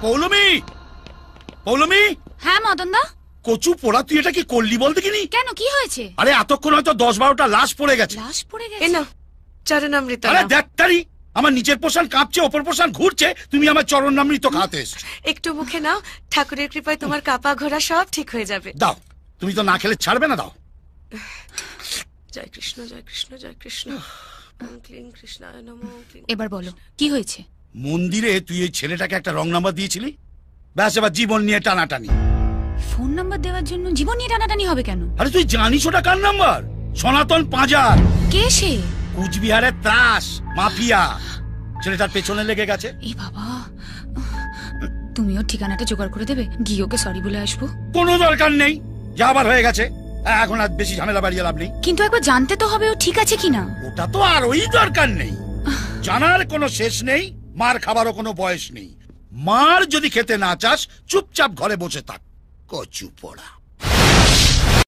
পৌলমী, পৌলমী। হ্যাঁ মদন দা। কচু পোড়া, তুই এটা কি করলি বল দেখিনি? কেন, কি হয়েছে? আরে এতক্ষণ হয়তো 10-12টা লাশ পড়ে গেছে। লাশ পড়ে এ গেছে? না চরণামৃত। আরে দেখতারি, আমার নিচের পোষণ কাঁপছে, ওপর পোষণ ঘুরছে, তুমি আমার চরণামৃত খাতে এসছো। একটু মুখে নাও, ঠাকুরের কৃপায় তোমার কাপা ঘোরা সব ঠিক হয়ে যাবে। দাও, তুমি তো না খেলে ছাড়বে না, দাও। জয় কৃষ্ণ জয় কৃষ্ণ জয় কৃষ্ণ। ওম ক্লিং কৃষ্ণায় নমঃ। এবার বলো কি হয়েছে? মন্দিরে তুই এই ছেলেটাকে একটা রং নাম্বার দিয়েছিলি, ব্যাস এবার জীবন নিয়ে টানাটানি। ফোন নাম্বার দেওয়ার জন্য জীবন নিয়ে টানাটানি হবে কেন? আরে তুই জানিস ওটা কার নাম্বার? সনাতন পাঁজার। কে সে? কুচবিহারের ত্রাস মাফিয়া। ছেলেটার পেছনে লেগে গেছে। এই বাবা, তুমি ওর ঠিকানাটা জোগাড় করে দেবে, গিয়ে ওকে সরি বলে আসবো। কোনো দরকার নেই, যা আবার হয়ে গেছে, এখন আর বেশি ঝামেলা বাড়িয়ে লাভ নেই। কিন্তু একবার জানতে তো হবে ও ঠিক আছে কিনা। ওটা তো আর ওই দরকার নেই, জানার কোনো শেষ নেই, মার খাবারও কোনো বয়স নেই। মার যদি খেতে না চাস চুপচাপ ঘরে বসে থাক, কচু পোড়া।